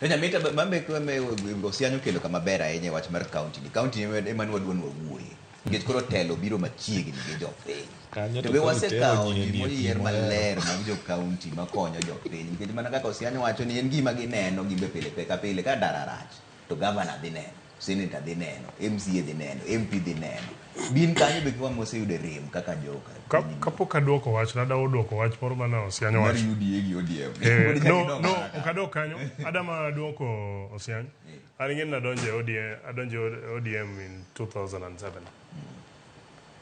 To Nyamita mambe Osiany okelo kama ber ahinya wach mar county ni. County ema wadwani wawuoye. Nikech koro telo biro machiegni gi jopiny. To be wasekawo ji moyier maler mag jo county makonyo jopiny. Nikech mana kaka Osiany wacho ni en gima gineno gimbe pile ka pile ka ndara rach. To governor dhi neno, senator dhi neno, MCA dhi neno, MP dhi neno. Bin kanyo be kwa moseyude rem kaka joka. Kapok aduoko wach, nadawo duoko wach moro mana Osiany wacho. Mar UDA gi ODM. No, ok adok kanyo. Adama duoko Osiany. An ing'eni nadonje ODM in 2007.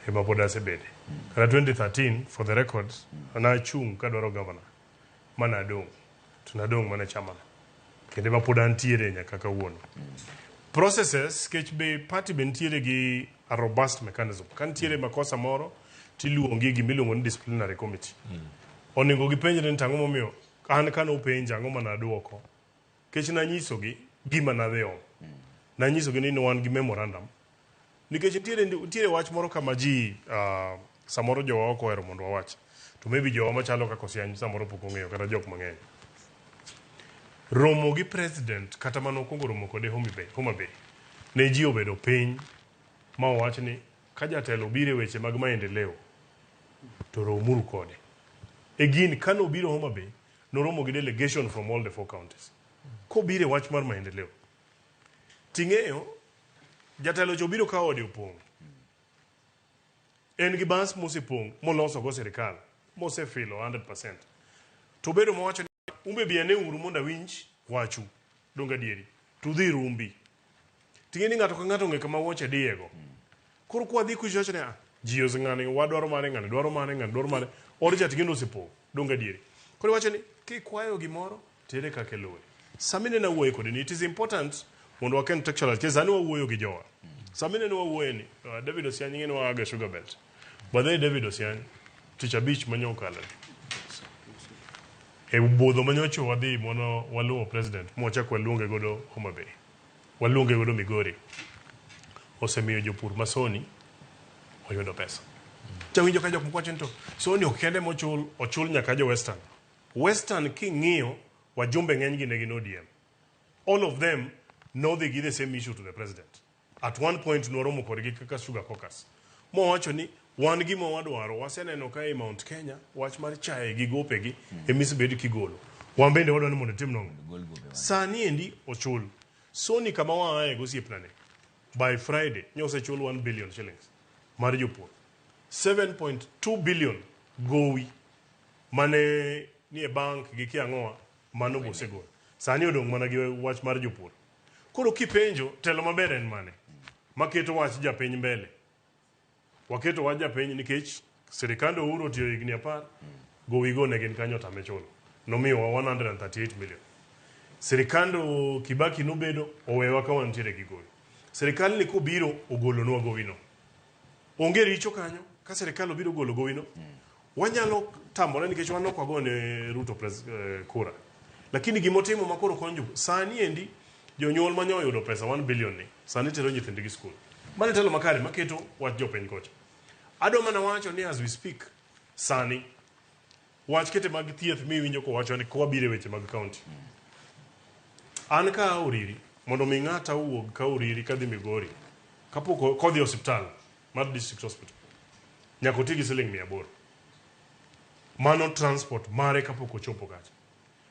Ema pod asebede. Kata 2013, for the records, anachung' kadwaro governor. Mana adong'. To nadong' mana chairman. Kende ma pod antiere nyaka kawuono. Processes, kech be party be ntiere gi a robust mechanism. Ka ntiere makosa moro, tiluongi gimiluongo ni disciplinary committee. Onego gipenjre ni tang'o momiyo an kano penja ang'o mana duoko. Kech nanyisogi gima nadhio. Nanyisogi ni wan gi memorandum. Nikech ntiere wach moro kama ji samoro jowa ok ohero mondo wawach. To maybe jowa machalo kaka Osiany samoro pok ong'eyo kata jok mang'eny. Ramogi president kata mano okwongo romo kode Homa Bay. Ne ji obedo piny ma owach ni ka jatelo biro weche mag maendeleo to romuru kode. Egin kano biro Homa Bay noromo gi delegation from all the 4 counties. Ko bire wach mar maendeleo. Ting'eyo jatelo jo biro ka ode opong'. En gi bas mosepong' moloso go sirikal mosefilo 100%. To bedo mowacho ni umbe biane uru monda winj wachu donga dieri to dhi rumbi. Ting'eni ng'ato ka ng'ato ng'e kama woche diego. Koro kwa dhi kuchocho ne ji ozing'ani wadwaro mane ng'ani dwaro mane or jating'eno osepong' donga dieri. Koro wacho ni kikwayo gimoro tere kake lowe. Samine na wuoyo kode ni it is important mondo waken textual case ani wawuoyo gi jowa. Samine ni wawuoyo ni David Osiany ng'eni waaga sugar belt. Badhe David Osiany tich abich manyokalo. E budho manyocho wadhi mono waluwo president mwachak waluonge godo Homa Bay. Waluonge godo Migori. Osemiyo jopur masoni oyudo pesa. Chawinjo ka jok mokwacho nito soni ok kende ochul nyaka jo Western. Western king'iyo wajumbe ng'eny gi ne gin ODM. All of them know they give the same issue to the president. At one point noromo kodgi kaka sugar caucus. Mo wacho ni wan gima wadwaro waseneno ka e Mount Kenya wach mar chae gi gopegi emisebed kigolo. Wan bende wadwani mondo tim nongo. Sani endi ochul. Soni kama waaye gosiepnane. By Friday nyose chul 1 billion shillings mar jopur. 7.2 billion gowi mane ni e bank gi kiang'oa mano bosegol. Sani odong' mana gi wach mar jopur. Koro kipenjo telo maber en mane maketo wach japiny mbele. Waketo wach japiny nikech sirikand Ooro tiyo higni 10 gowigo ne gin kanyo tame chulo. Nomiyowa 138 million. Sirikand Kibaki nobedo owewa ka wantiere gi gowi. Sirikal ni kobiro ogolonwa gowino. Onge richo kanyo ka sirikal obiro golo gowino. Wanyalo tamore nikech wan ok wagone Ruto kura. Lakini gimotimo makoro konjo sani endi jonyuol manyo yudo pesa 1 billion ni sani tero nyithindgi skul. Mane telo makare maketo wach jopiny kocha. Ado mana wacho ni as we speak sani wach kete mag thieth miwinjo ko wacho ni kwa bire weche mag county. An ka oriri mondo mi ng'ata wuog ka oriri kadhi Migori kapoko kodhi hospital mar district hospital nyako tigi siling 100. Mano transport mare kapoko chopo kacha.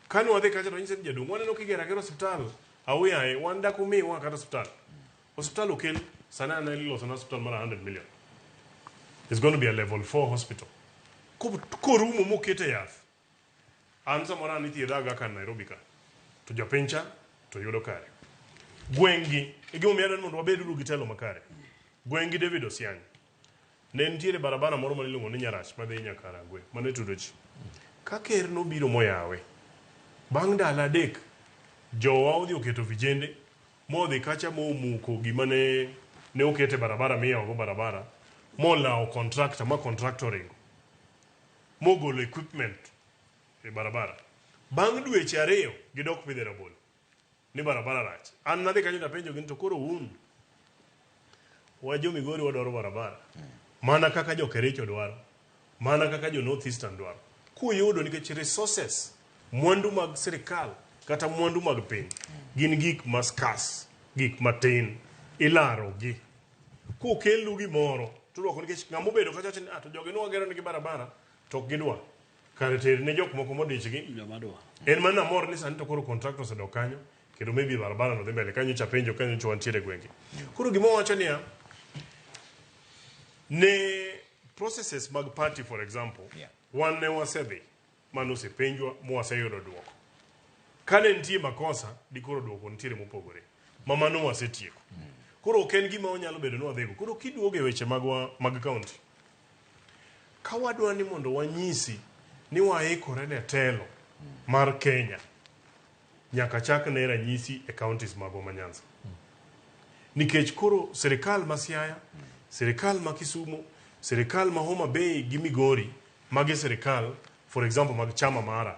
Kanu wadhi kacha to nyise jadong waneno kigera gero hospital awiyae wan dak umiwa kata hospital. Hospital okel sana analiloso na hospital mara 100 million. It's going to be a level 4 hospital. Korumo mokete yath. An samora nithiedhaga kan Nairobi ka. To japencha to yudo kare. Gweng'gi igimo miya mondo wabed gi telo makare. Gweng'gi David Osiany. Ne ntiere barabara moro maniluongo ni Nyarach madhi nyaka Rangwe mane tudo ji. Ka ker nobiro moyawe. Bang' ndalo 3 jowa odhi oketo vijende modhi kacha momuko gima ne okete barabara miyawo go barabara molao kontracta ma contractoring mogolo equipment e barabara. Bang' dweche 2 gidok pidhe rabolo ni barabara rach. An nadhi kanyo napenjo gin to koro wajo Migori wadwaro barabara mana kaka jo Kericho dwaro, mana kaka jo North Eastern dwaro. Kuyudo nikech resources mwandu mag sirikal kata mwandu mag piny gin gik maskas, gik matin, ilaro gi. Kokelu gimoro, to dwoko nikech ng'amo bedo kacha ni to jogi no wagero nigi barabara to ok gidwa. Kare ter ne jok moko modichgi. En mana mor ni sani to koro contractor osedok kanyo, kendo maybe barabara no dhi mbele kanyo cha penjo kanyo cho wantiere gwenge. Koro gimo wacho niya, ne processes mag party for example, wan ne wasedhi mano osepenjwa mwaseyudo duoko. Kane nitie makosa, di koro duoko nitiere mopogore. Mamano wasetieko. Koro ok en gima onyalo bedo ni wadhigo. Koro kiduogo e weche mag county. Ka wadwa ni mondo wanyisi ni waikore ne telo mar Kenya, nyaka chak ne ranyisi e counties magwa ma Nyanza. Nikech koro sirikal ma Siaya, sirikal ma Kisumu, sirikal ma Homa Bay gi Migori, magi sirikal for example mag chama mara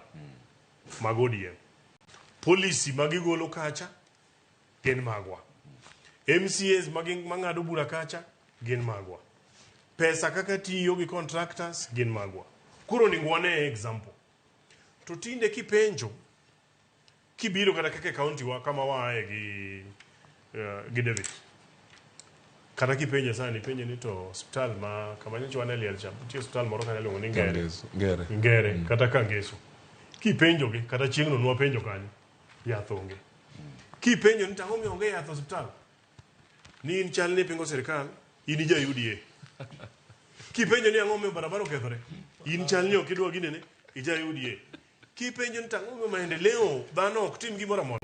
mag ODM. Policy magigolo kacha gin magwa. MCAs mang'ado bura kacha gin magwa. Pesa kaka tiyo gi contractors gin magwa. Kuro ni ngwane example. To tinde kipenjo kibiro kata kaka county wa kama waaye gi David. Kata kipenjo sana penjo ni to hospital ma kama nyocho waneli alcham. Ti hospital moro kana luongo ni Ngere kata Kangeso. Kipenjo gi kata chieng'no nwa penjo kanyo yath onge. Kipenjo ni tang'o mi onge yath hospital. Ni in chal ni pingo sirikal, in ja UDA. Kipenjo ni ang'o mi barabara okethore, in chal ni ok idwa ginene, ija UDA. Kipenjo ni tang'o mi maendeleo dhano ok tim gimoro amora,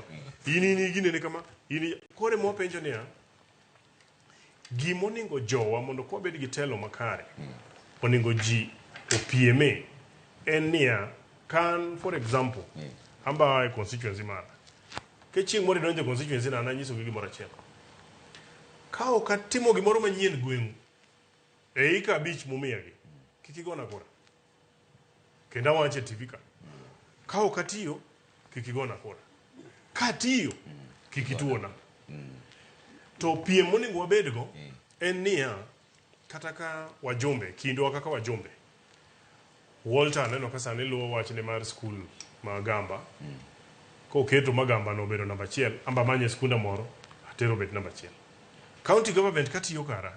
in ginene kama, kore mo penjo niya, gimoningo jowa mondo kwa bed gi telo makare, oningo ji opieme, en niya, kan for example, amba e constituency mara. Ke chieng' moro idonjo constituency na nanyiso gi gimoro achiel. Ka ok atimo gimoro manyien gweng'u, e ika abich mumiyagi, kik igona kura. Kendo awache TV ka. Ka ok atiyo, kik igona kura. Ka atiyo, kik ituona. To piem monego wabedgo, en niya, kata ka wajumbe, kindwa kaka wajumbe. Walter neno ka sani luwo wachne mar skul ma Gamba. Koketo Magamba no bedo namba 1, amba manye skunda moro, atero bet namba 1. County government katiyo kara,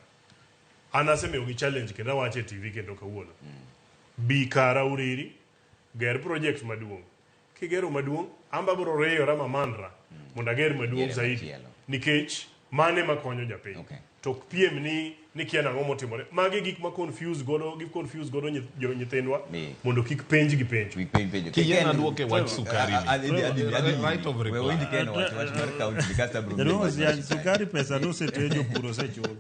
anaseme ugi challenge kenda wache TV kendo kawuono. Bi kara uriri, ger project maduong. Kigero maduong, amba bro reyo rama mandra, monda ger maduong zaidi. Nikech, mane makonyo japiny. Tok piem ni kia na ngomo timore. Magi gik ma confuse godo nyithindwa, mondo kik penj gi penj. Kiyena duoke wach sukari ni. Right of reply. Wewe indikeno wach mar county kasta bro. Sukari pesa no setejo puro sechulo.